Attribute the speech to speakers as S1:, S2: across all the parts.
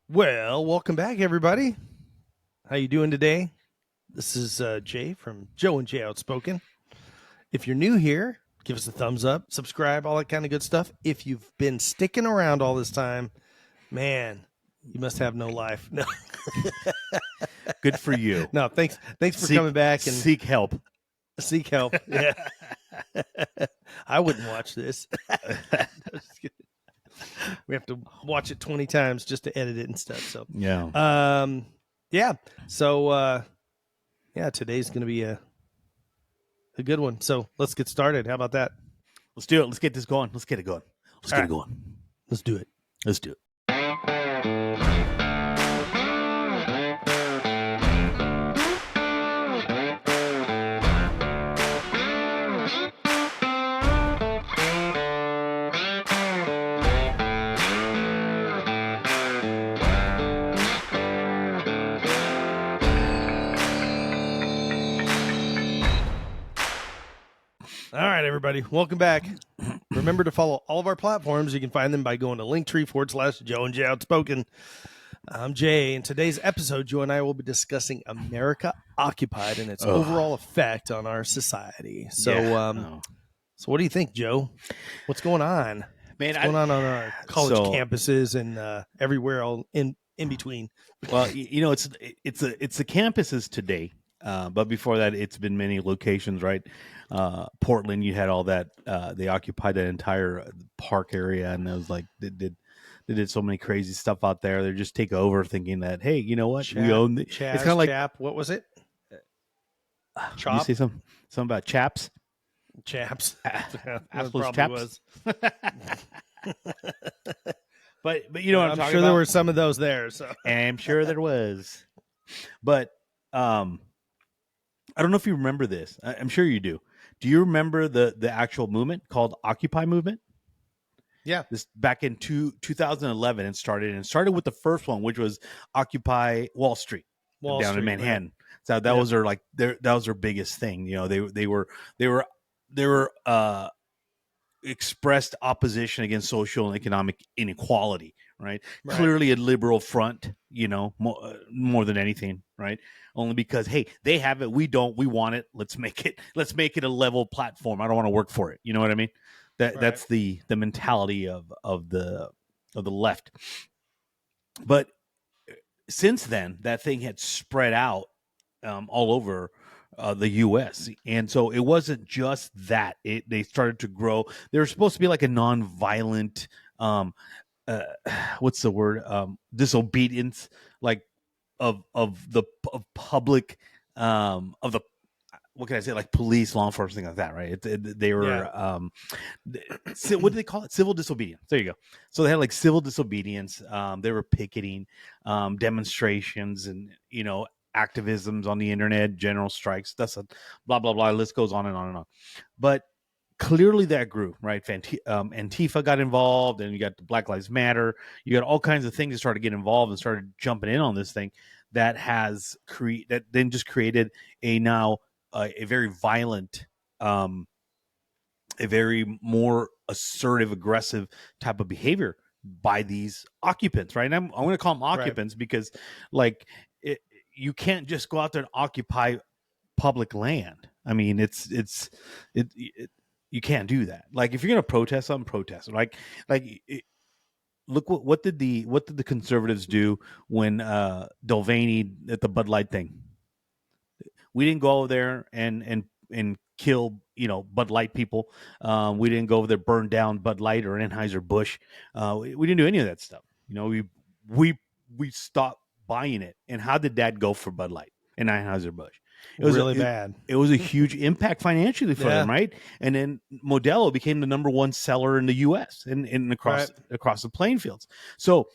S1: Well, welcome back, everybody. How you doing today? This is Jay from Joe and Jay Outspoken. If you're new here, give us a thumbs up, subscribe, all that kind of good stuff. If you've been sticking around all this time, man, you must have no life. No,
S2: Good for you.
S1: no. Thanks for coming back and
S2: seek help.
S1: seek help. Yeah, I wouldn't watch this. We have to watch it 20 times just to edit it and stuff. So
S2: Yeah.
S1: yeah. So yeah, today's going to be a good one. So let's get started. How about that?
S2: Let's do it. Let's get this going. Let's get it going. Let's
S1: All
S2: get
S1: right.
S2: it going.
S1: Let's do it.
S2: Let's do it.
S1: All right, everybody. Welcome back. Remember to follow all of our platforms. You can find them by going to linktree/Joe and Jay Outspoken. I'm Jay. In today's episode, Joe and I will be discussing America Occupied and its overall effect on our society. So, so what do you think, Joe? What's going on?
S2: Man,
S1: What's going on our college campuses and everywhere all in between?
S2: Well, you know, it's the campuses today. But before that, it's been many locations, right? Portland, you had all that. They occupied that entire park area, and it was like they did so many crazy stuff out there. They just take over, thinking that, hey, you know what, we own. It's
S1: kind of like Chap. What was it?
S2: Chop? You say something about chaps?
S1: Chaps.
S2: Absolute chaps. Was. But you know what I'm talking about?
S1: I'm sure there were some of those there. So
S2: I'm sure there was. But I don't know if you remember this. I'm sure you do. Do you remember the actual movement called Occupy movement?
S1: Yeah.
S2: This back in 2011 it started with the first one, which was Occupy Wall Street down in Manhattan. Right. So that was their biggest thing. You know, they were expressed opposition against social and economic inequality, right? Clearly a liberal front, you know, more than anything, right? Only because, hey, they have it, we don't, we want it, let's make it a level platform. I don't want to work for it. You know what I mean? That's the mentality of the left. But since then, that thing had spread out all over the U.S. And so it wasn't just that. They started to grow. They were supposed to be like a nonviolent, what's the word? Disobedience, like of public, of the, what can I say? Like police, law enforcement, things like that, right? They were, what do they call it? Civil disobedience. There you go. So they had like civil disobedience. They were picketing, demonstrations, and you know, activisms on the internet, general strikes. That's a blah blah blah. List goes on and on and on. But clearly that grew, right? Antifa got involved, and you got the Black Lives Matter. You got all kinds of things that started getting involved and started jumping in on this thing that has that then just created a very violent, a very more assertive, aggressive type of behavior by these occupants, right? And I'm going to call them occupants because, like, you can't just go out there and occupy public land. I mean, you can't do that. Like, if you're going to protest something, protest. Look what did the conservatives do when Mulvaney at the Bud Light thing? We didn't go over there and kill, you know, Bud Light people. We didn't go over there, burn down Bud Light or Anheuser-Busch. We didn't do any of that stuff. You know, we stopped buying it. And how did that go for Bud Light and Anheuser-Busch?
S1: It was really bad.
S2: It was a huge impact financially for them, right? And then Modelo became the number one seller in the U.S. and across the playing fields. So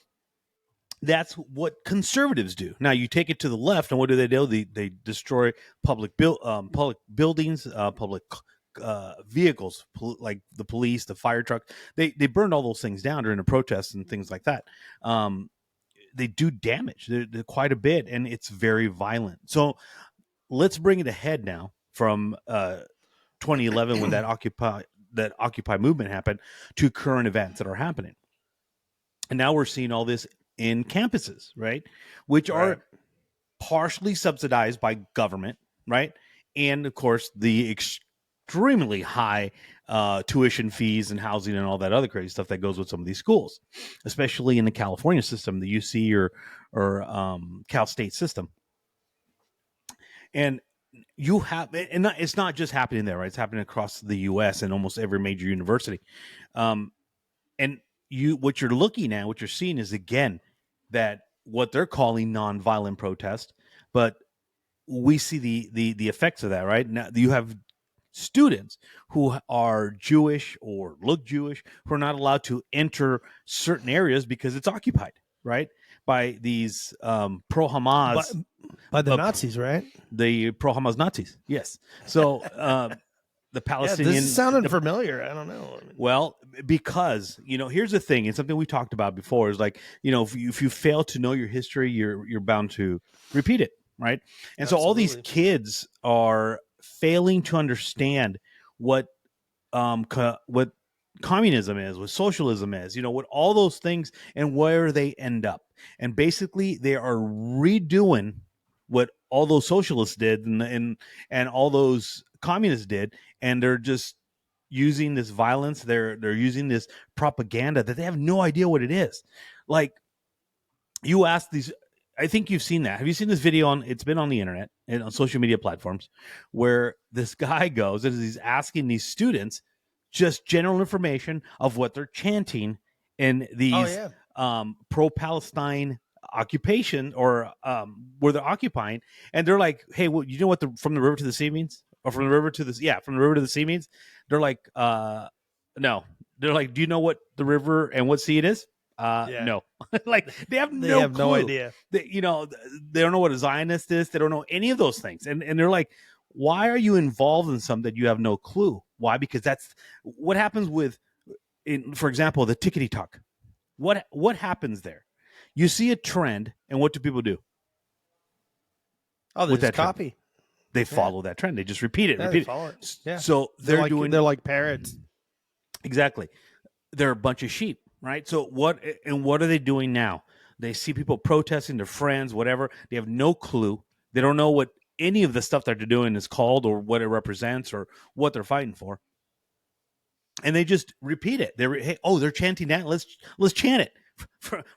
S2: that's what conservatives do. Now you take it to the left, and what do? They destroy public buildings, public vehicles, like the police, the fire truck. They burned all those things down during the protests and things like that. They do damage. They're quite a bit, and it's very violent. So let's bring it ahead now from 2011 when that Occupy movement happened to current events that are happening. And now we're seeing all this in campuses, right? Which
S1: Right.
S2: are partially subsidized by government, right? And of course, the extremely high tuition fees and housing and all that other crazy stuff that goes with some of these schools, especially in the California system, the UC or Cal State system. And you have, and it's not just happening there, right? It's happening across the U.S. and almost every major university. And what you're looking at, what you're seeing is again that what they're calling nonviolent protest, but we see the effects of that, right? Now you have students who are Jewish or look Jewish who are not allowed to enter certain areas because it's occupied, right, by these pro Hamas,
S1: By the Nazis, right?
S2: the pro Hamas Nazis. Yes, so the Palestinian.
S1: This sounded familiar. I don't know.
S2: Well, because here's the thing, and something we talked about before is like if you fail to know your history, you're bound to repeat it, right? And so all these kids are failing to understand what what communism is, what socialism is, what all those things and where they end up. And basically, they are redoing what all those socialists did and all those communists did, and they're just using this violence. They're using this propaganda that they have no idea what it is. Like you ask these. I think you've seen that. Have you seen this video it's been on the internet and on social media platforms where this guy goes and he's asking these students just general information of what they're chanting in these pro-Palestine occupation or where they're occupying, and they're like, "Hey, well, you know what from the river to the sea means, or from the river to the sea means?" They're like, "No." They're like, "Do you know what the river and what sea it is?" No. Like they have no
S1: idea.
S2: They don't know what a Zionist is. They don't know any of those things, and they're like, why are you involved in something that you have no clue? Why? Because that's what happens for example, the tickety talk. What happens there? You see a trend, and what do people do?
S1: Oh, they just copy.
S2: Trend? They follow that trend. They just repeat it.
S1: Yeah.
S2: So they're
S1: like parrots.
S2: Exactly. They're a bunch of sheep, right? So what are they doing now? They see people protesting, their friends, whatever. They have no clue. They don't know what any of the stuff that they're doing is called or what it represents or what they're fighting for. And they just repeat it. They're chanting that. Let's chant it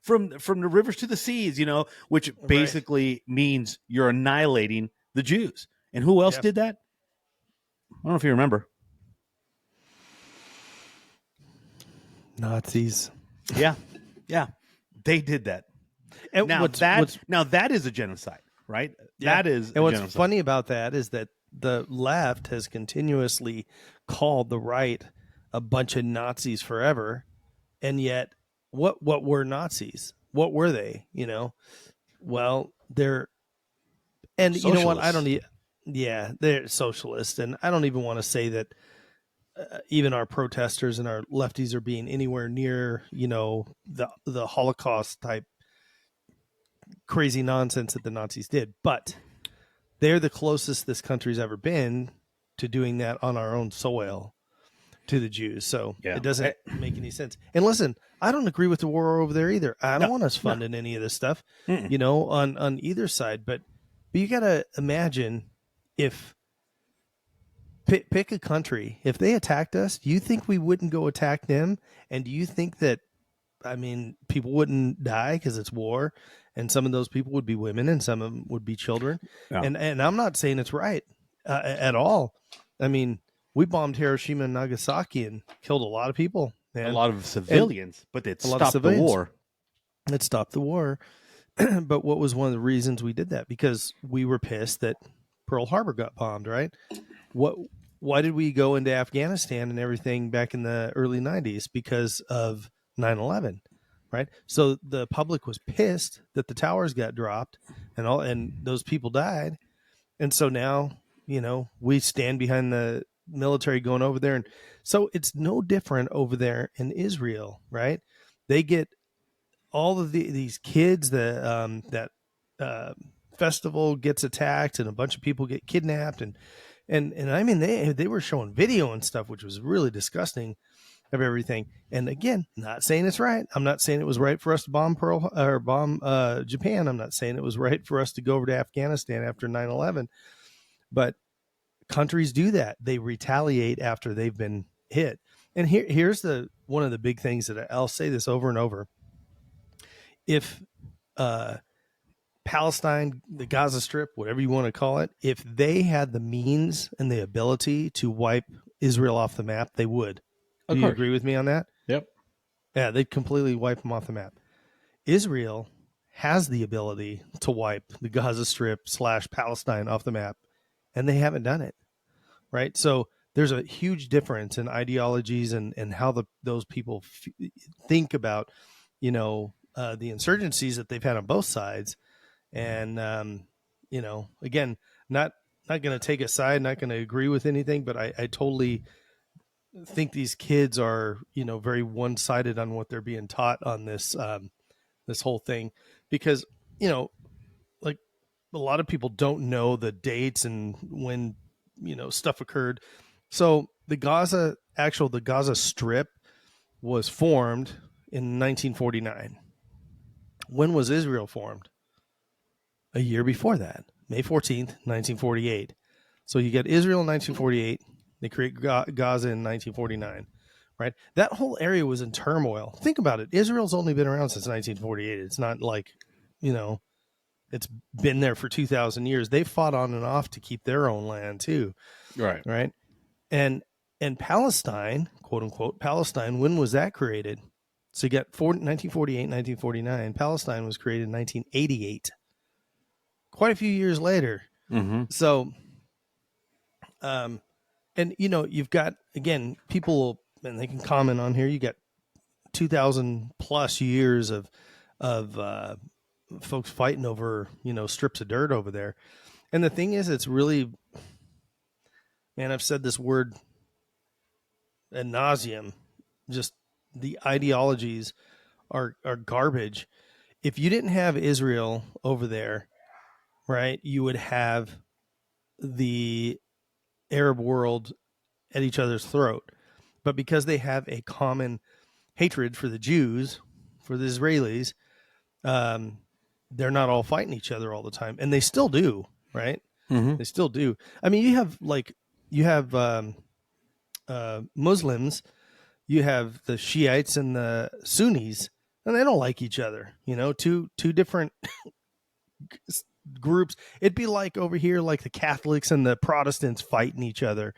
S2: from the rivers to the seas, which basically means you're annihilating the Jews. And who else did that? I don't know if you remember.
S1: Nazis.
S2: Yeah. They did that. And now that is a genocide, right? Yeah. That is.
S1: And what's funny about that is that the left has continuously called the right a bunch of Nazis forever, and yet what were Nazis? What were they? Well, they're and socialists. You know what? I don't. Yeah, they're socialists, and I don't even want to say that. Even our protesters and our lefties are being anywhere near, the Holocaust type crazy nonsense that the Nazis did. But they're the closest this country's ever been to doing that on our own soil to the Jews. So it doesn't make any sense. And listen, I don't agree with the war over there either. I don't want us funding any of this stuff, on either side. But you got to imagine if pick a country. If they attacked us, do you think we wouldn't go attack them? And do you think that, people wouldn't die because it's war, and some of those people would be women and some of them would be children? Yeah. And I'm not saying it's right at all. We bombed Hiroshima and Nagasaki and killed a lot of people. Man.
S2: A lot of civilians, but it stopped the war.
S1: It stopped the war. But what was one of the reasons we did that? Because we were pissed that Pearl Harbor got bombed, right? Why did we go into Afghanistan and everything back in the early 90s? Because of 9/11, right? So the public was pissed that the towers got dropped and those people died. And so now, we stand behind the military going over there. And so it's no different over there in Israel, right? They get all of these kids that festival gets attacked and a bunch of people get kidnapped and they were showing video and stuff, which was really disgusting. of everything. And again, not saying it's right. I'm not saying it was right for us to bomb Japan. I'm not saying it was right for us to go over to Afghanistan after 9/11. But countries do that. They retaliate after they've been hit. And here's the one of the big things that I'll say this over and over. If Palestine, the Gaza Strip, whatever you want to call it, if they had the means and the ability to wipe Israel off the map, they would. Do you agree with me on that?
S2: Yep.
S1: Yeah, they'd completely wipe them off the map. Israel has the ability to wipe the Gaza Strip / Palestine off the map, and they haven't done it. Right? So there's a huge difference in ideologies and how those people think about, the insurgencies that they've had on both sides. And, again, not going to take a side, not going to agree with anything, but I totally think these kids are, very one-sided on what they're being taught on this, this whole thing, because, like a lot of people don't know the dates and when, stuff occurred. So the Gaza Strip was formed in 1949. When was Israel formed? A year before that, May 14th, 1948. So you get Israel in 1948. They create Gaza in 1949, right? That whole area was in turmoil. Think about it. Israel's only been around since 1948. It's not like, it's been there for 2,000 years. They fought on and off to keep their own land too.
S2: Right.
S1: Right. And Palestine, quote unquote, Palestine, when was that created? So you got 1948, 1949. Palestine was created in 1988. Quite a few years later.
S2: Mm-hmm.
S1: So, and you've got, again, people, and they can comment on here. You got 2,000 plus years of folks fighting over, strips of dirt over there. And the thing is, it's really, man, I've said this word ad nauseum, just the ideologies are garbage. If you didn't have Israel over there, right, you would have the Arab world at each other's throat. But because they have a common hatred for the Jews, for the Israelis, they're not all fighting each other all the time. And they still do, right?
S2: Mm-hmm.
S1: They still do. I mean, you have Muslims, you have the Shiites and the Sunnis, and they don't like each other. Two different groups. It'd be like over here, like the Catholics and the Protestants fighting each other,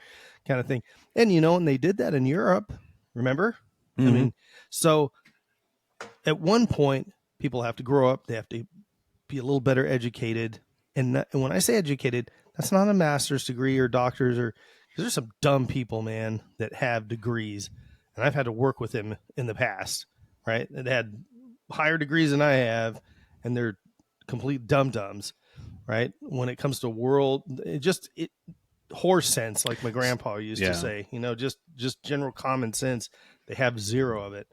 S1: kind of thing. And and they did that in Europe. Remember?
S2: Mm-hmm.
S1: I mean, so at one point, people have to grow up. They have to be a little better educated. And when I say educated, that's not a master's degree or doctors, or because there's some dumb people, man, that have degrees, and I've had to work with them in the past, right? That had higher degrees than I have, and they're complete dum-dums, right? When it comes to world, it horse sense, like my grandpa used to say, just general common sense. They have zero of it.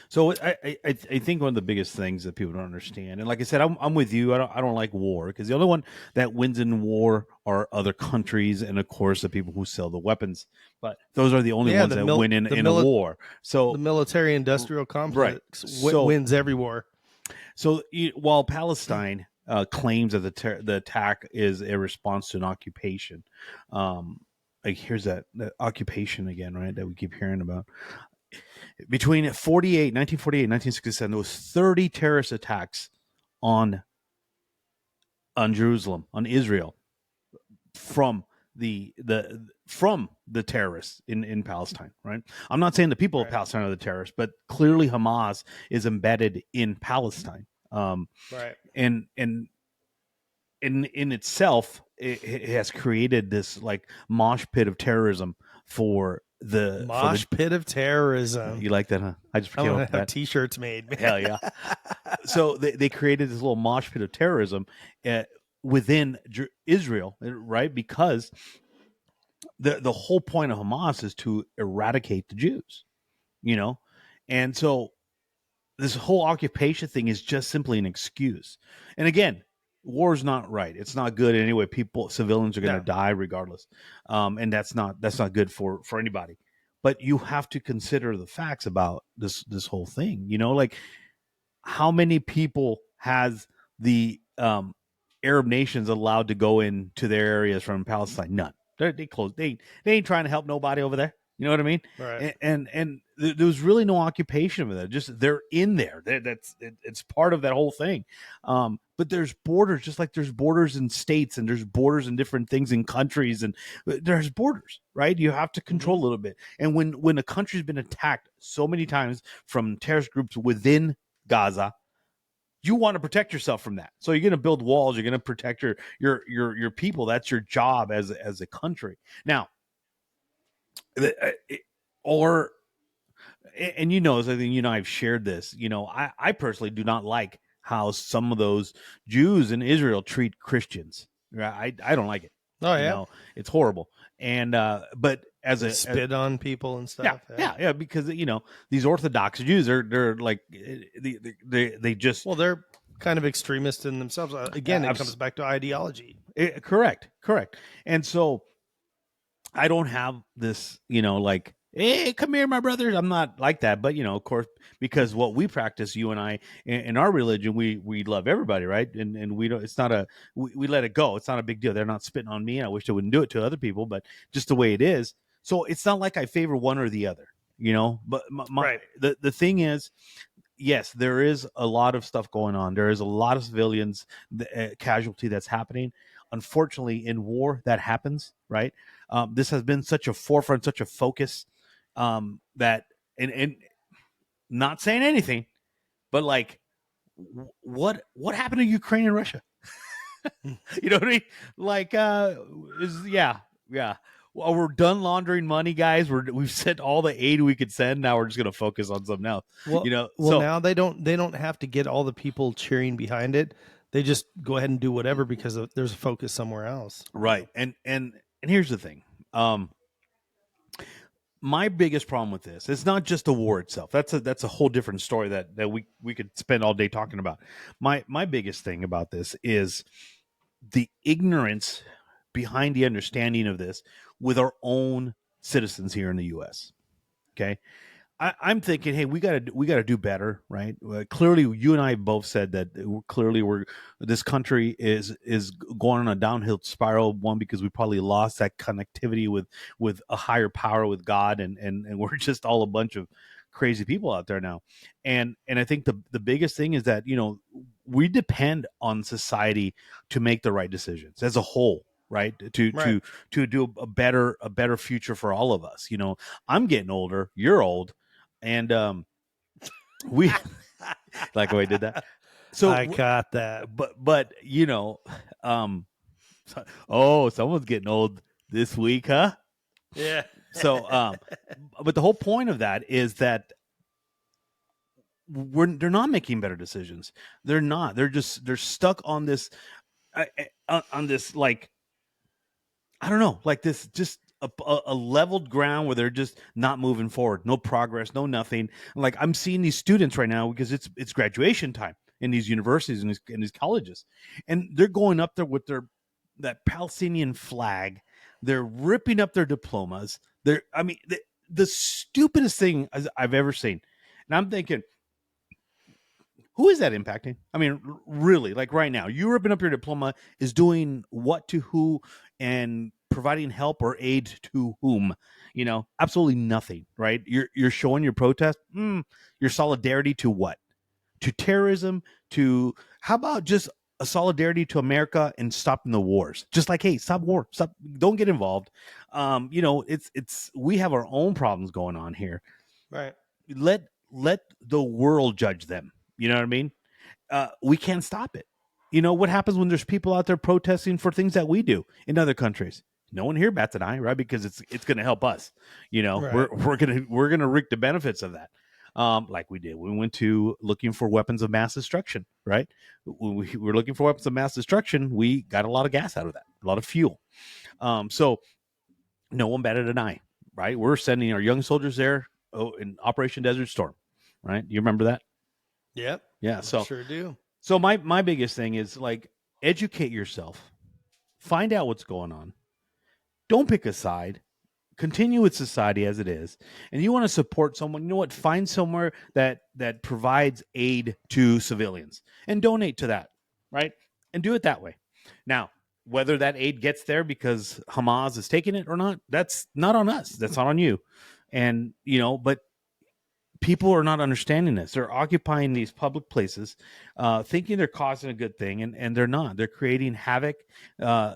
S2: So I think one of the biggest things that people don't understand, and like I said, I'm with you. I don't like war, because the only one that wins in war are other countries, and of course the people who sell the weapons. But those are the only ones that win in a war. So
S1: the military-industrial complex wins every war.
S2: So while Palestine claims that the attack is a response to an occupation, here's that occupation again, right? That we keep hearing about. Between 1948 and 1967, there was 30 terrorist attacks on Jerusalem, on Israel, from the terrorists in Palestine, right? I'm not saying the people of Palestine are the terrorists, but clearly Hamas is embedded in Palestine.
S1: Right.
S2: And in itself, it has created this like mosh pit of terrorism for the
S1: pit of terrorism.
S2: You like that, huh? I just
S1: came up with that. T-shirts made. Man.
S2: Hell yeah! So they created this little mosh pit of terrorism within Israel, right? Because the whole point of Hamas is to eradicate the Jews, and so this whole occupation thing is just simply an excuse. And again, war is not right. It's not good anyway. Civilians are going to die regardless, and that's not good for anybody. but you have to consider the facts about this whole thing. Like how many people has the Arab nations allowed to go into their areas from Palestine? None. They closed. They ain't trying to help nobody over there. You know what I mean?
S1: Right.
S2: There was really no occupation of that. Just they're in there. It's part of that whole thing. But there's borders, just like there's borders in states, and there's borders in different things in countries, and there's borders, right? You have to control a little bit. And when a country's been attacked so many times from terrorist groups within Gaza, you want to protect yourself from that. So you're going to build walls. You're going to protect your people. That's your job as a country. Now, or and I think I've shared this. I personally do not like how some of those Jews in Israel treat Christians. I don't like it.
S1: Oh yeah,
S2: it's horrible. And but as
S1: they
S2: a
S1: spit on people and stuff.
S2: yeah, because these Orthodox Jews they're like they just
S1: Well, they're kind of extremist in themselves. Again, it comes back to ideology.
S2: Correct. And so I don't have this, like, hey, come here, my brothers. I'm not like that, but of course, because what we practice, you and I, in our religion, we love everybody, right? And we don't. It's not we let it go. It's not a big deal. They're not spitting on me. I wish they wouldn't do it to other people, but just the way it is. So it's not like I favor one or the other, But
S1: Right.
S2: the thing is, yes, there is a lot of stuff going on. There is a lot of civilians casualty that's happening. Unfortunately, in war, that happens, right? This has been such a forefront, such a focus that, and not saying anything, but like, what happened to Ukraine and Russia? You know what I mean? Like, yeah. Well, we're done laundering money, guys. We've sent all the aid we could send. Now we're just going to focus on something else.
S1: Well,
S2: so
S1: now they don't have to get all the people cheering behind it. They just go ahead and do whatever because there's a focus somewhere else.
S2: Right. And here's the thing. My biggest problem with this, it's not just the war itself. That's a whole different story that we could spend all day talking about. My biggest thing about this is the ignorance behind the understanding of this with our own citizens here in the U.S. Okay, I'm thinking, hey, we gotta do better, right? Clearly, you and I both said that this country is going on a downhill spiral. One, because we probably lost that connectivity with a higher power, with God, and we're just all a bunch of crazy people out there now. And I think the biggest thing is that we depend on society to make the right decisions as a whole. Right. To do a better future for all of us. I'm getting older. You're old. And we like how I did that. So
S1: I got that.
S2: But someone's getting old this week, huh?
S1: Yeah.
S2: So but the whole point of that is that they're not making better decisions. They're not. They're stuck on this like, I don't know, like this just a leveled ground where they're just not moving forward, no progress, no nothing. Like I'm seeing these students right now because it's graduation time in these universities and in these colleges, and they're going up there with that Palestinian flag. They're ripping up their diplomas. The stupidest thing I've ever seen, and I'm thinking, who is that impacting? I mean, really, like right now, you ripping up your diploma is doing what to who and providing help or aid to whom? Absolutely nothing, right? You're showing your protest, your solidarity to what? To terrorism? To how about just a solidarity to America and stopping the wars? Just like, hey, stop war, stop, don't get involved. It's we have our own problems going on here.
S1: Right.
S2: Let the world judge them. You know what I mean? We can't stop it. What happens when there's people out there protesting for things that we do in other countries? No one here bats an eye, right? Because it's going to help us.
S1: Right.
S2: We're gonna reap the benefits of that. Like we did. We went to looking for weapons of mass destruction, right? When we were looking for weapons of mass destruction, we got a lot of gas out of that, a lot of fuel. So no one batted an eye, right? We're sending our young soldiers there in Operation Desert Storm, right? You remember that?
S1: Yep.
S2: Yeah.
S1: I sure do.
S2: So my biggest thing is like educate yourself, find out what's going on. Don't pick a side. continue with society as it is, and you want to support someone, you know what? Find somewhere that provides aid to civilians and donate to that, right? And do it that way. Now, whether that aid gets there because Hamas is taking it or not, that's not on us. That's not on you. And but people are not understanding this. They're occupying these public places, thinking they're causing a good thing, and they're not. They're creating havoc,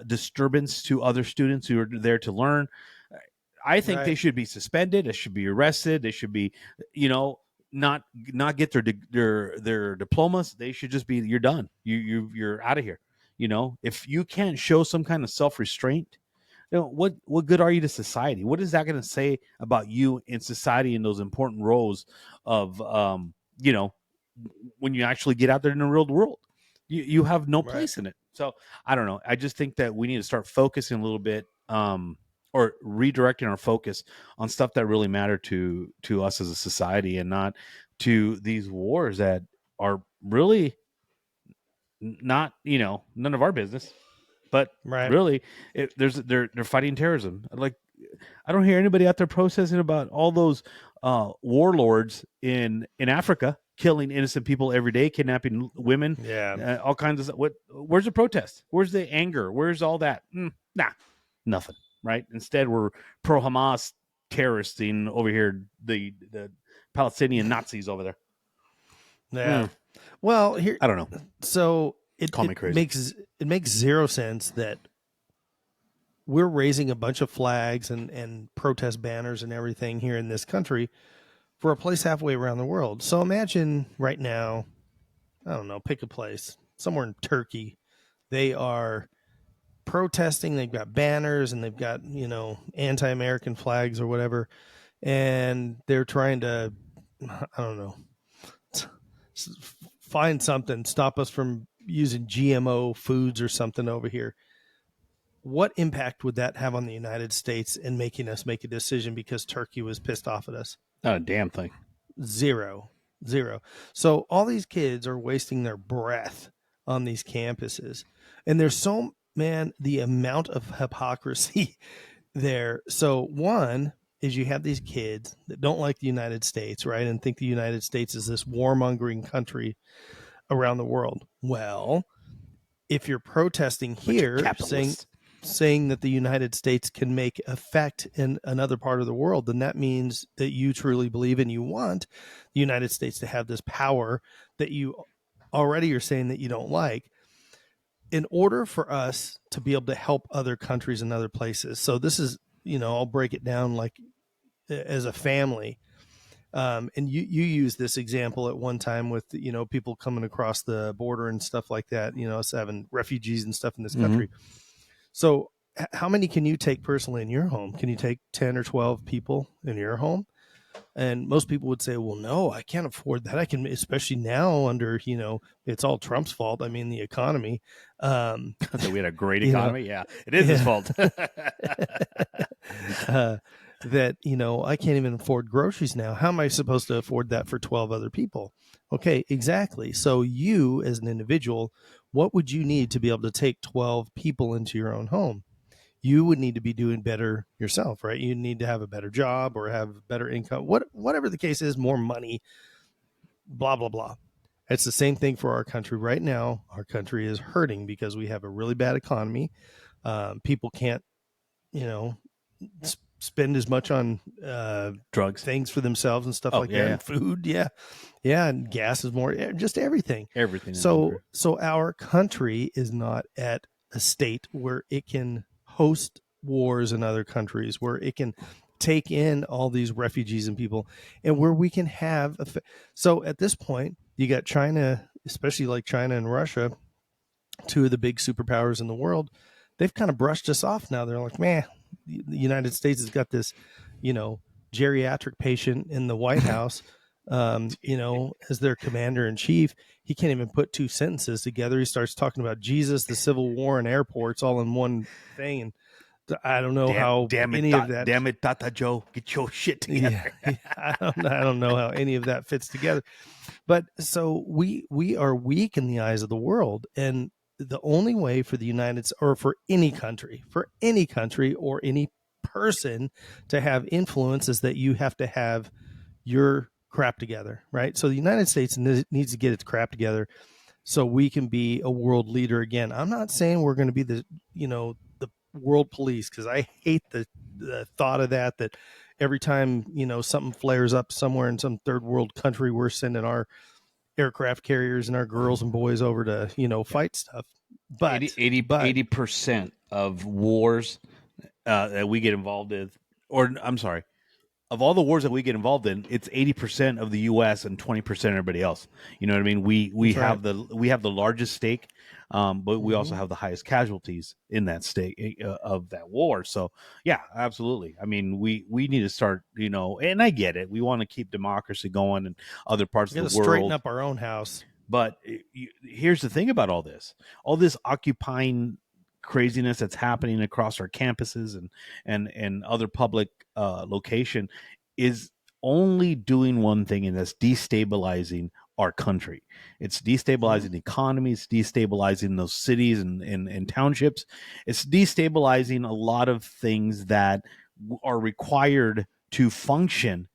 S2: disturbance to other students who are there to learn. I think they should be suspended. They should be arrested. They should be, not get their diplomas. They should just be. You're done. You're out of here. If you can't show some kind of self restraint, what good are you to society? What is that going to say about you in society in those important roles of when you actually get out there in the real world? You have no place in it. So I don't know. I just think that we need to start focusing a little bit, or redirecting our focus on stuff that really matter to us as a society, and not to these wars that are really not none of our business. But really, they're fighting terrorism. Like, I don't hear anybody out there protesting about all those warlords in Africa killing innocent people every day, kidnapping women, all kinds of stuff. Where's the protest? Where's the anger? Where's all that? Nah, nothing. Right? Instead, we're pro Hamas terroristing over here, the Palestinian Nazis over there.
S1: Yeah. Well, here
S2: I don't know.
S1: So it
S2: crazy.
S1: makes zero sense that we're raising a bunch of flags and protest banners and everything here in this country for a place halfway around the world. So imagine right now, I don't know, pick a place somewhere in Turkey. They are protesting. They've got banners and they've got anti-American flags or whatever, and they're trying to, I don't know, find something, stop us from using GMO foods or something over here. What impact would that have on the United States in making us make a decision because Turkey was pissed off at us?
S2: Not a damn thing.
S1: Zero. So all these kids are wasting their breath on these campuses. And there's the amount of hypocrisy there. So one is you have these kids that don't like the United States, right? And think the United States is this warmongering country around the world. Well, if you're protesting here saying that the United States can make effect in another part of the world, then that means that you truly believe and you want the United States to have this power that you already are saying that you don't like, in order for us to be able to help other countries and other places. So this is, I'll break it down like as a family. And you use this example at one time with, people coming across the border and stuff like that, us having refugees and stuff in this country. So how many can you take personally in your home? Can you take 10 or 12 people in your home? And most people would say, well, no, I can't afford that. I can, especially now under, it's all Trump's fault. I mean, the economy.
S2: So we had a great economy. Yeah, it is his fault.
S1: That, I can't even afford groceries now. How am I supposed to afford that for 12 other people? Okay, exactly. So you as an individual, what would you need to be able to take 12 people into your own home? You would need to be doing better yourself, right? You need to have a better job or have better income, whatever the case is, more money, blah, blah, blah. It's the same thing for our country right now. Our country is hurting because we have a really bad economy. People can't, spend as much on
S2: drugs,
S1: things for themselves and stuff like that. And food. Yeah. And gas is more, just everything. So our country is not at a state where it can host wars in other countries, where it can take in all these refugees and people, and where we can have so at this point you got China, especially like China and Russia, two of the big superpowers in the world. They've kind of brushed us off now. They're like, man, the United States has got this, geriatric patient in the White House, as their commander in chief. He can't even put two sentences together. He starts talking about Jesus, the Civil War, and airports all in one thing. And I don't know how any of that.
S2: Damn it, Tata Joe, get your shit together.
S1: Yeah, I don't know how any of that fits together. But so we are weak in the eyes of the world, and the only way for the United States, or for any country or any person to have influence is that you have to have your crap together, right? So the United States needs to get its crap together so we can be a world leader again. I'm not saying we're going to be the world police, because I hate the thought of that every time something flares up somewhere in some third world country, we're sending our aircraft carriers and our girls and boys over to fight stuff. But
S2: 80% of wars that we get involved in, or I'm sorry, of all the wars that we get involved in, it's 80% of the U.S. and 20% everybody else. You know what I mean? We have the largest stake, but we also have the highest casualties in that stake of that war. So yeah, absolutely. I mean, we need to start. And I get it. We want to keep democracy going in other parts of the world.
S1: Straighten up our own house.
S2: But here's the thing about all this occupying craziness that's happening across our campuses and other public location is only doing one thing, and that's destabilizing our country. It's destabilizing the economy. It's destabilizing those cities and townships. It's destabilizing a lot of things that are required to function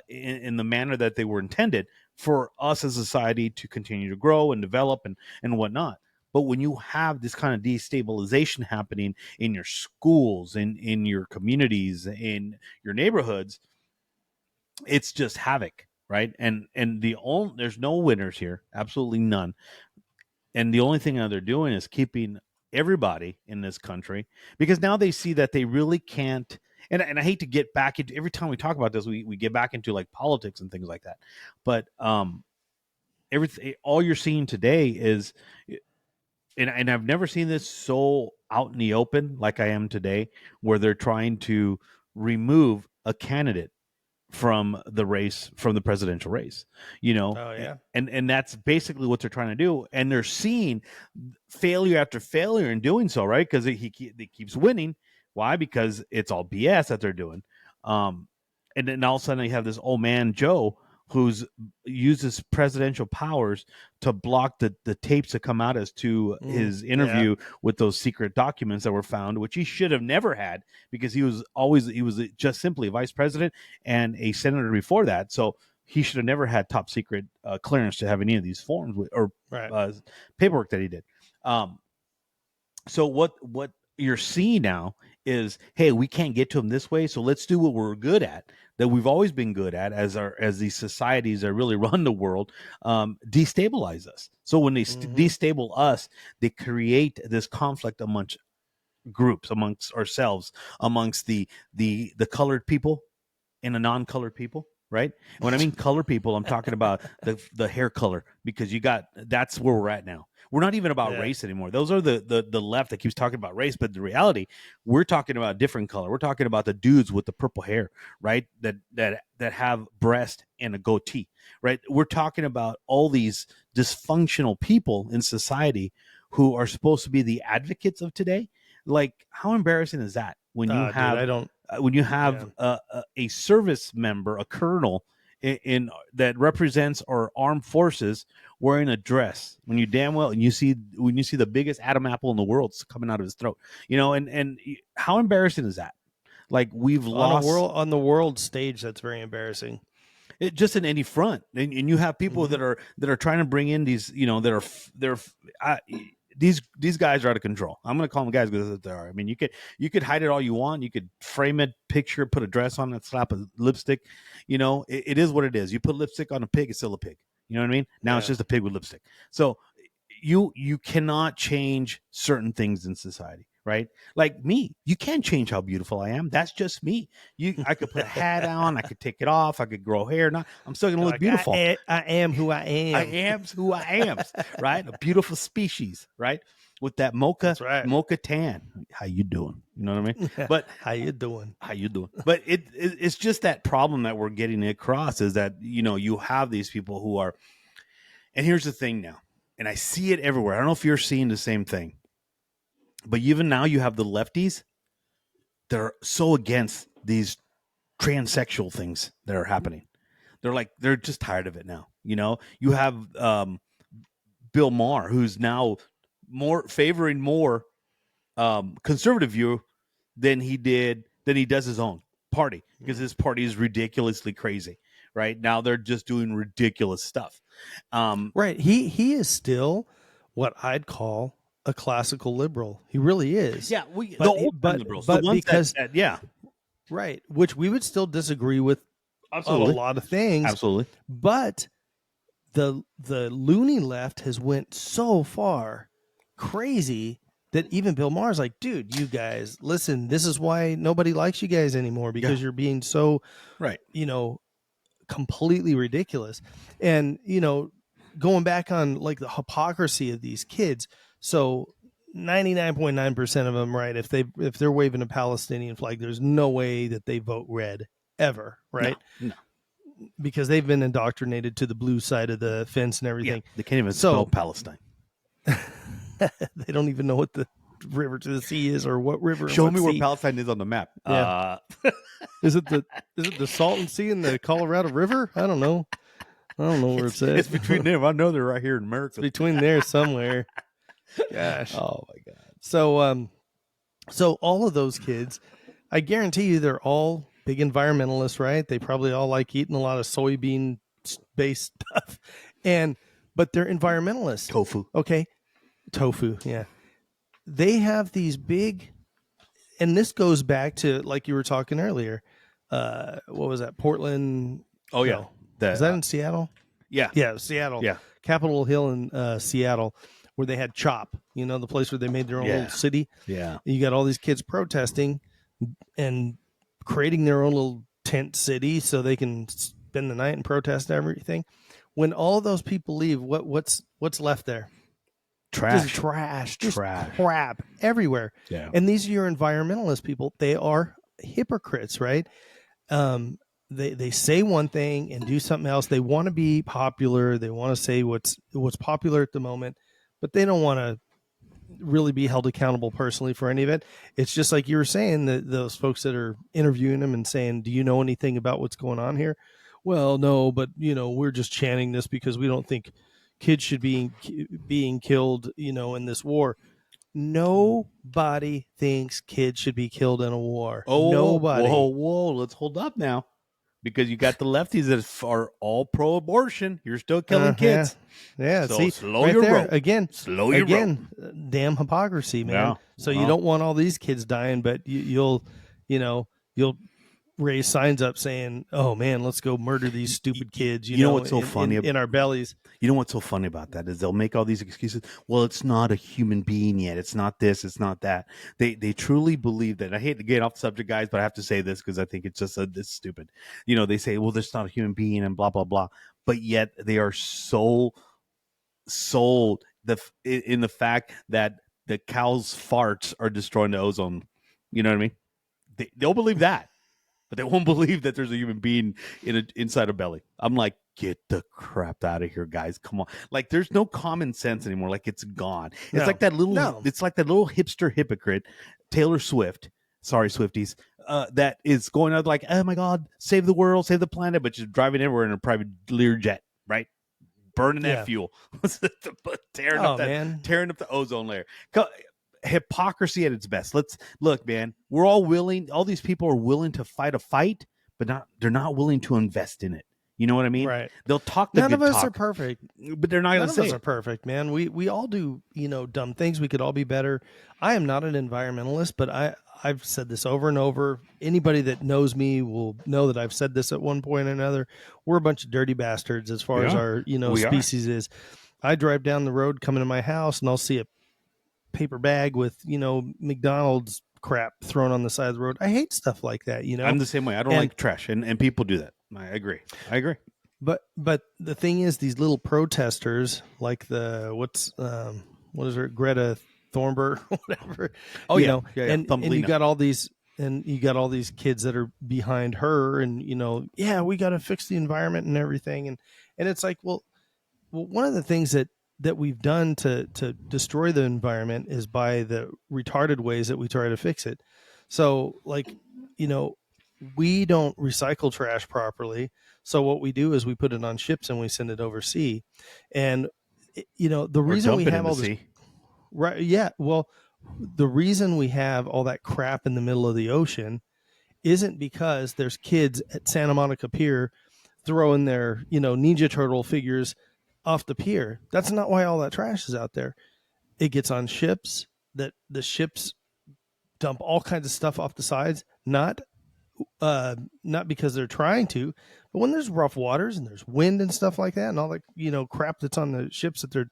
S2: in the manner that they were intended for us as a society to continue to grow and develop and whatnot. But when you have this kind of destabilization happening in your schools, in your communities, in your neighborhoods, it's just havoc, right? And there's no winners here, absolutely none. And the only thing that they're doing is keeping everybody in this country, because now they see that they really can't. And I hate to get back into, every time we talk about this, we get back into like politics and things like that. But everything, all you're seeing today is, and I've never seen this so out in the open like I am today, where they're trying to remove a candidate from the race, from the presidential race,
S1: Oh, yeah.
S2: and that's basically what they're trying to do, and they're seeing failure after failure in doing so, right? Because he keeps winning. Why? Because it's all BS that they're doing. And then all of a sudden you have this old man Joe who's uses presidential powers to block the tapes that come out as to his interview with those secret documents that were found, which he should have never had, because he was just simply a vice president and a senator before that. So he should have never had top secret clearance to have any of these forms or paperwork that he did. So what you're seeing now is, hey, we can't get to them this way, so let's do what we're good at, that we've always been good at as these societies that really run the world, destabilize us. So when they destabilize us, they create this conflict amongst groups, amongst ourselves, amongst the colored people and the non-colored people. Right. And when I mean colored people, I'm talking about the hair color, because that's where we're at now. We're not even about race anymore. Those are the left that keeps talking about race, but the reality, we're talking about a different color. We're talking about the dudes with the purple hair, right? That have breast and a goatee, right? We're talking about all these dysfunctional people in society who are supposed to be the advocates of today. Like, how embarrassing is that when you have a service member, a colonel in that represents our armed forces, wearing a dress, when you damn well, and when you see the biggest Adam apple in the world coming out of his throat, and how embarrassing is that? Like, we've lost
S1: on the world stage. That's very embarrassing.
S2: It just in any front, and you have people that are trying to bring in these, these guys are out of control. I'm going to call them guys because they are. I mean, you could hide it all you want. You could frame it, picture, put a dress on it, slap a lipstick. It is what it is. You put lipstick on a pig, it's still a pig. You know what I mean? Now it's just a pig with lipstick. So you cannot change certain things in society, right? Like me, you can't change how beautiful I am. That's just me. I could put a hat on, I could take it off, I could grow hair. I'm still gonna look beautiful.
S1: I am who I am.
S2: I am who I am, right? A beautiful species, right? With that mocha tan. How you doing? You know what I mean? But
S1: how you doing?
S2: But it's just that problem that we're getting across, is that you have these people who are, and here's the thing now, and I see it everywhere. I don't know if you're seeing the same thing, but even now you have the lefties that are so against these transsexual things that are happening. They're just tired of it now. You have Bill Maher, who's now favoring more conservative view than he did than he does his own party, because his party is ridiculously crazy. Right now, they're just doing ridiculous stuff.
S1: Right. He is still what I'd call a classical liberal. He really is.
S2: Yeah,
S1: But
S2: the old time liberals, the ones
S1: because
S2: that yeah,
S1: right, which we would still disagree with on a
S2: absolutely,
S1: lot of things.
S2: absolutely.
S1: But the loony left has went so far crazy that even Bill Maher's like, dude, you guys, listen, this is why nobody likes you guys anymore, because you're being so
S2: Right.
S1: completely ridiculous. And going back on like the hypocrisy of these kids, so 99.9% of them, right, if they're waving a Palestinian flag, there's no way that they vote red ever, right?
S2: No.
S1: Because they've been indoctrinated to the blue side of the fence and everything.
S2: Yeah, they can't even spell Palestine.
S1: They don't even know what the river to the sea is, or what river.
S2: Show me
S1: sea.
S2: where Palestine is on the map.
S1: Yeah. Is it the Salton Sea and the Colorado River? I don't know where it's at.
S2: It's between them. I know they're right here in America.
S1: It's between there somewhere. Gosh.
S2: Oh my god.
S1: So all of those kids, I guarantee you, they're all big environmentalists, right? They probably all like eating a lot of soybean based stuff, but they're environmentalists.
S2: Tofu.
S1: Okay. Tofu. Yeah. They have these big, and this goes back to, like you were talking earlier. What was that? Portland.
S2: Oh yeah.
S1: No. Is that in Seattle?
S2: Yeah.
S1: Yeah. Seattle.
S2: Yeah.
S1: Capitol Hill in Seattle, where they had CHOP, the place where they made their own little city.
S2: Yeah.
S1: You got all these kids protesting and creating their own little tent city so they can spend the night and protest everything. When all of those people leave, what's left there?
S2: Trash.
S1: Just crap everywhere.
S2: Yeah.
S1: And these are your environmentalist people. They are hypocrites, right? They say one thing and do something else. They want to be popular. They want to say what's popular at the moment, but they don't want to really be held accountable personally for any of it. It's just like you were saying, that those folks that are interviewing them and saying, do you know anything about what's going on here? Well, no, but we're just chanting this because we don't think kids should be being killed, in this war. Nobody thinks kids should be killed in a war.
S2: Oh,
S1: nobody.
S2: Whoa! Let's hold up now, because you got the lefties that are all pro-abortion. You're still killing kids.
S1: Yeah.
S2: So
S1: see,
S2: slow
S1: right
S2: your
S1: there
S2: roll.
S1: Again.
S2: Slow your roll.
S1: Damn hypocrisy, man.
S2: Yeah.
S1: So you don't want all these kids dying, but you'll raise signs up saying, "Oh man, let's go murder these stupid kids."
S2: You know what's so funny
S1: in our bellies?
S2: You know what's so funny about that is they'll make all these excuses. Well, it's not a human being yet. It's not this. It's not that. They truly believe that. I hate to get off the subject, guys, but I have to say this because I think it's just this stupid. They say, well, there's not a human being and blah blah blah, but yet they are so sold in the fact that the cow's farts are destroying the ozone. You know what I mean? They'll believe that, but they won't believe that there's a human being inside a belly. I'm like, get the crap out of here, guys. Come on. Like, there's no common sense anymore. Like, it's gone. It's like that little it's like that little hipster hypocrite, Taylor Swift. Sorry, Swifties. That is going out like, oh my God, save the world, save the planet, but just driving everywhere in a private Learjet, right? Burning that fuel. tearing up the ozone layer. Hypocrisy at its best. Let's look, man. We're all willing. All these people are willing to fight a fight, but they're not willing to invest in it. You know what I mean?
S1: Right.
S2: They'll talk the
S1: None
S2: good
S1: of us
S2: talk,
S1: are perfect,
S2: but they're not going to say
S1: None of us are perfect, man. We all do, dumb things. We could all be better. I am not an environmentalist, but I've said this over and over. Anybody that knows me will know that I've said this at one point or another. We're a bunch of dirty bastards as far as our, species is. I drive down the road coming to my house and I'll see a paper bag with, McDonald's crap thrown on the side of the road. I hate stuff like that,
S2: I'm the same way. I don't like trash, and people do that. I agree.
S1: But the thing is, these little protesters, like what is her, Greta Thunberg, whatever.
S2: Oh,
S1: yeah. And you got all these kids that are behind her, and we got to fix the environment and everything, and it's like, well, one of the things that we've done to destroy the environment is by the retarded ways that we try to fix it. So, like, we don't recycle trash properly. So what we do is we put it on ships and we send it overseas. And the reason we have all this, right? Yeah. Well, the reason we have all that crap in the middle of the ocean isn't because there's kids at Santa Monica Pier throwing their, Ninja Turtle figures off the pier. That's not why all that trash is out there. It gets on ships, that the ships dump all kinds of stuff off the sides, not because they're trying to, but when there's rough waters and there's wind and stuff like that, and all that crap that's on the ships that they're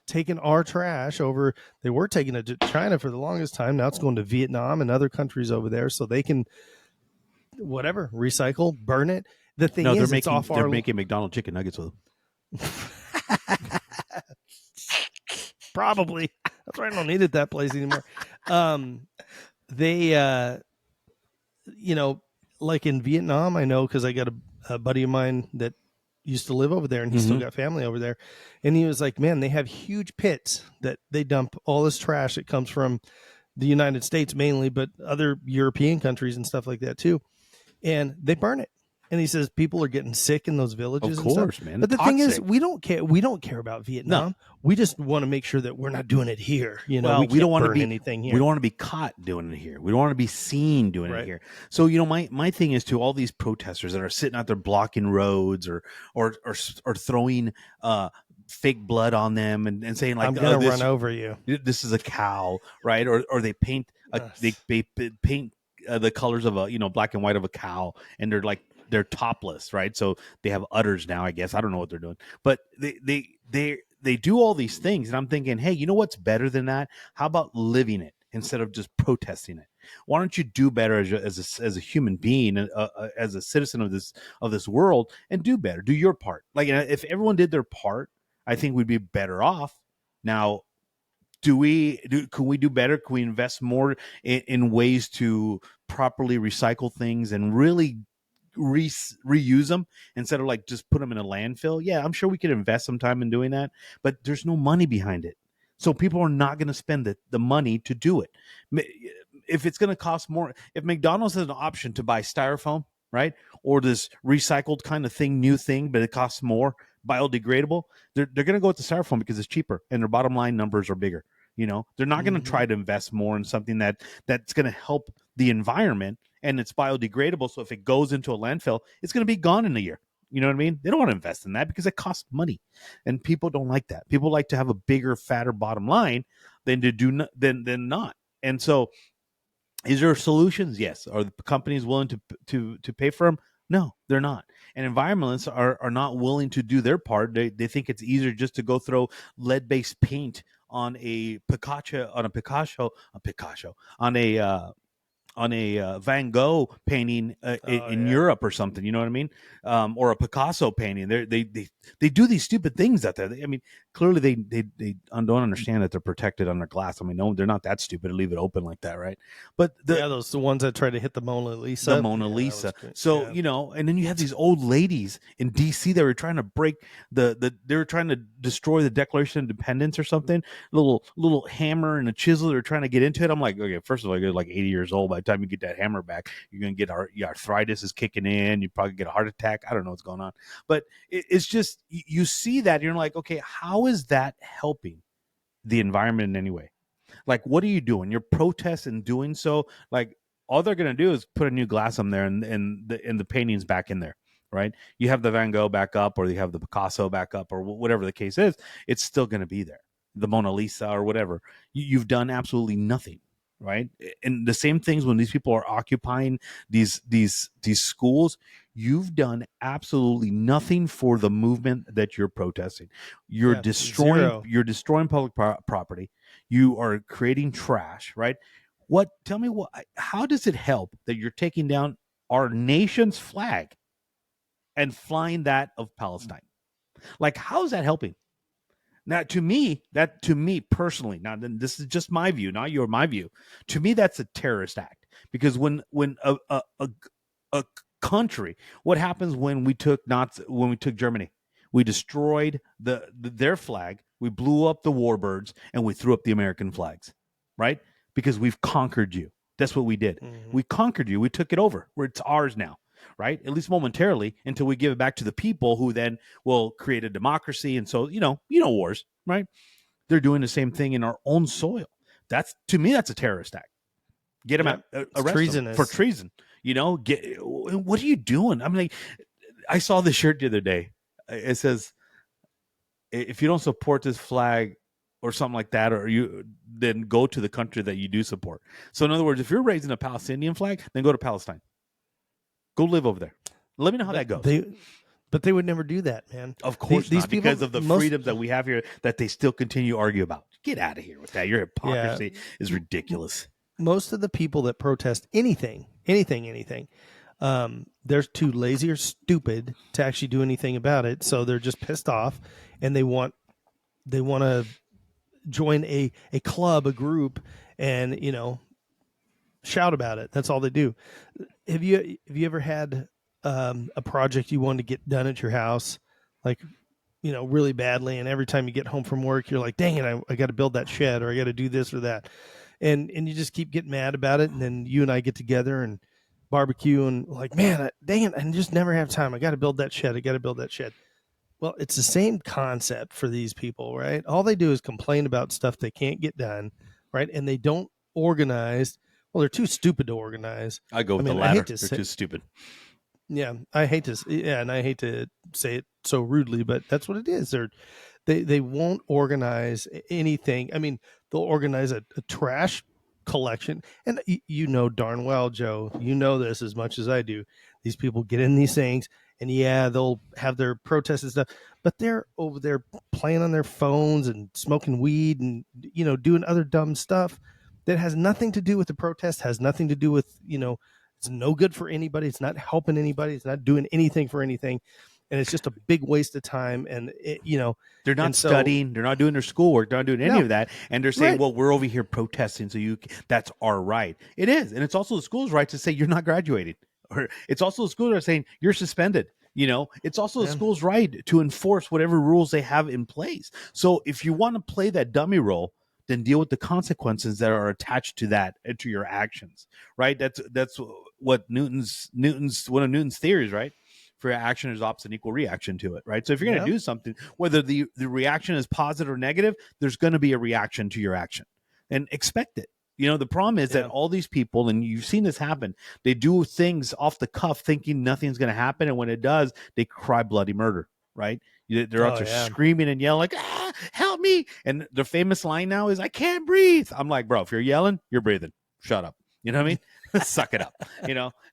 S1: taking our trash over. They were taking it to China for the longest time. Now it's going to Vietnam and other countries over there, so they can recycle, burn it. The thing
S2: No,
S1: is, they're
S2: making McDonald's chicken nuggets with them.
S1: Probably. That's why I don't need it that place anymore. They like in Vietnam, I know because I got a buddy of mine that used to live over there, and he's still got family over there. And he was like, man, they have huge pits that they dump all this trash that comes from the United States mainly, but other European countries and stuff like that too. And they burn it. And he says people are getting sick in those villages.
S2: Of course,
S1: and stuff.
S2: man.
S1: But the thing is, we don't care. We don't care about Vietnam. No. We just want to make sure that we're not doing it here. We don't want to be anything here.
S2: We don't want to be caught doing it here. We don't want to be seen doing it here. So my thing is to all these protesters that are sitting out there blocking roads or throwing fake blood on them and saying like,
S1: I'm gonna run over you.
S2: This is a cow, right? Or they paint they paint the colors of a black and white of a cow, and they're topless, right? So they have udders now, I guess. I don't know what they're doing, but they do all these things, and I'm thinking, hey, you know what's better than that? How about living it instead of just protesting it? Why don't you do better as a human being, as a citizen of this world, and do better, do your part? Like, if everyone did their part, I think we'd be better off. Now, can we do better? Can we invest more in ways to properly recycle things and really reuse them instead of like just put them in a landfill? Yeah, I'm sure we could invest some time in doing that, but there's no money behind it. So people are not going to spend the money to do it. If it's going to cost more, if McDonald's has an option to buy styrofoam, right, or this recycled kind of new thing, but it costs more, biodegradable, they're going to go with the styrofoam because it's cheaper and their bottom line numbers are bigger. They're not going to try to invest more in something that's going to help the environment and it's biodegradable. So if it goes into a landfill, it's going to be gone in a year. You know what I mean? They don't want to invest in that because it costs money, and people don't like that. People like to have a bigger, fatter bottom line than to do than not. And so, is there solutions? Yes. Are the companies willing to pay for them? No, they're not. And environmentalists are not willing to do their part. They think it's easier just to go throw lead-based paint on a Van Gogh painting in Europe or something, you know what I mean? Or a Picasso painting. They do these stupid things out there. Clearly they don't understand that they're protected under glass. No, they're not that stupid to leave it open like that, right? But
S1: those the ones that try to hit the Mona Lisa.
S2: The Mona Lisa. So and then you have these old ladies in DC that were trying to break they were trying to destroy the Declaration of Independence or something. Little hammer and a chisel. They're trying to get into it. I'm like, okay, first of all, you're like 80 years old. By the time you get that hammer back, you're gonna get your arthritis is kicking in. You probably get a heart attack. I don't know what's going on, but it's just you see that you're like, okay, how is that helping the environment in any way? Like, what are you doing? You're protesting doing so. Like, all they're gonna do is put a new glass on there and the paintings back in there, right? You have the Van Gogh back up, or you have the Picasso back up, or whatever the case is. It's still gonna be there. The Mona Lisa or whatever. You've done absolutely nothing. Right. And the same things when these people are occupying these schools, you've done absolutely nothing for the movement that you're protesting. You're destroying public property. You are creating trash. Right. Tell me how does it help that you're taking down our nation's flag and flying that of Palestine? Like, how is that helping? Now, to me personally, now this is just my view, not my view. To me, that's a terrorist act, because when a country, what happens when we took Germany? We destroyed their flag, we blew up the warbirds, and we threw up the American flags, right? Because we've conquered you. That's what we did. Mm-hmm. We conquered you. We took it over. It's ours now. Right? At least momentarily, until we give it back to the people, who then will create a democracy. And so, wars, right? They're doing the same thing in our own soil. To me, that's a terrorist act. Get them arrested for treason. You know, what are you doing? I'm like, I saw this shirt the other day. It says, if you don't support this flag or something like that, or you then go to the country that you do support. So in other words, if you're raising a Palestinian flag, then go to Palestine. Go live over there. Let me know how that goes.
S1: But they would never do that, man.
S2: Of course
S1: these
S2: not,
S1: people,
S2: because of the freedoms that we have here that they still continue to argue about. Get out of here with that. Your hypocrisy is ridiculous.
S1: Most of the people that protest anything, they're too lazy or stupid to actually do anything about it. So they're just pissed off, and they want to join a club, a group, and shout about it. That's all they do. Have you ever had a project you wanted to get done at your house, like really badly, and every time you get home from work, you're like, dang it, I got to build that shed, or I got to do this or that, and you just keep getting mad about it, and then you and I get together and barbecue, and like, man, dang it, I just never have time. I got to build that shed. Well, it's the same concept for these people, right? All they do is complain about stuff they can't get done, right? And they don't organize. Well, they're too stupid to organize.
S2: I go with the latter. They're too stupid.
S1: Yeah, and I hate to say it so rudely, but that's what it is. They won't organize anything. I mean, they'll organize a trash collection, and darn well, Joe, you know this as much as I do. These people get in these things, and they'll have their protests and stuff, but they're over there playing on their phones and smoking weed and doing other dumb stuff that has nothing to do with the protest, has nothing to do with it's no good for anybody. It's not helping anybody. It's not doing anything for anything. And it's just a big waste of time. And,
S2: they're not studying. They're not doing their schoolwork. They're not doing any of that. And they're saying, well, we're over here protesting. So that's our right. It is. And it's also the school's right to say you're not graduating. Or it's also the school that are saying you're suspended. It's also the school's right to enforce whatever rules they have in place. So if you want to play that dummy role, then deal with the consequences that are attached to that and to your actions, right? That's what Newton's one of Newton's theories, right? For action is opposite equal reaction to it, right? So if you're going to do something, whether the reaction is positive or negative, there's going to be a reaction to your action, and expect it. The problem is that all these people, and you've seen this happen, they do things off the cuff thinking nothing's going to happen, and when it does, they cry bloody murder, right? They're out there screaming and yelling like, help me. And the famous line now is, I can't breathe. I'm like, bro, if you're yelling, you're breathing. Shut up. You know what I mean? Suck it up.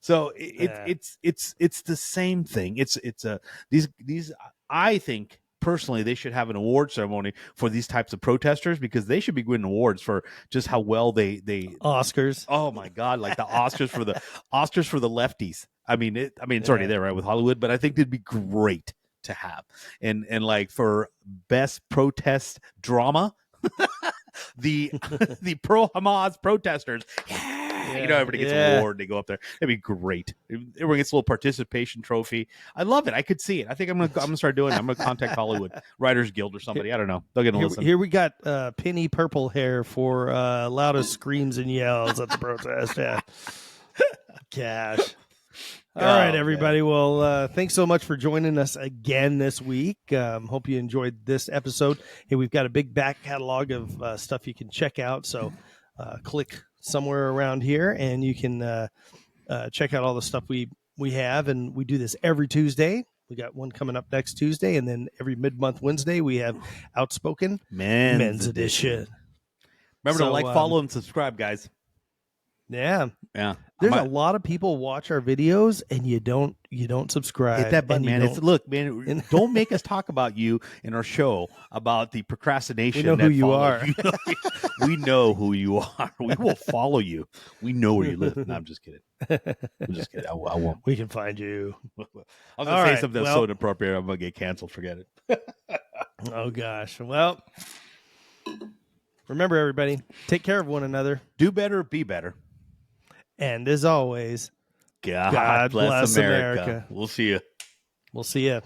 S2: So it's the same thing. These I think personally they should have an award ceremony for these types of protesters, because they should be winning awards for just how well they
S1: Oscars.
S2: Oh my God, like the Oscars for the lefties. I mean it's already there, right, with Hollywood, but I think it'd be great to have. And like for best protest drama, the pro Hamas protesters, everybody gets an award. They go up there. It'd be great. Everyone gets a little participation trophy. I love it. I could see it. I think I'm gonna start doing it. I'm gonna contact Hollywood Writers Guild or somebody. I don't know. They'll get a listen.
S1: Here we got Penny Purple Hair for loudest screams and yells at the protest. Yeah. Gosh. All right, everybody. Man. Well, thanks so much for joining us again this week. Hope you enjoyed this episode. Hey, we've got a big back catalog of stuff you can check out. So click somewhere around here and you can check out all the stuff we have. And we do this every Tuesday. We got one coming up next Tuesday. And then every mid-month Wednesday, we have Outspoken Men's Edition.
S2: Remember to like, follow, and subscribe, guys.
S1: Yeah.
S2: There's
S1: a lot of people watch our videos and you don't subscribe.
S2: Hit that button, man. Look, man, don't make us talk about you in our show about the procrastination.
S1: We know who you are.
S2: We know who you are. We will follow you. We know where you live. No, I'm just kidding. I won't.
S1: We can find you.
S2: I was going to say something that's so inappropriate. I'm going to get canceled. Forget it.
S1: Oh, gosh. Well, remember, everybody, take care of one another.
S2: Do better. Be better.
S1: And as always,
S2: God bless America. We'll see you.
S1: We'll see you.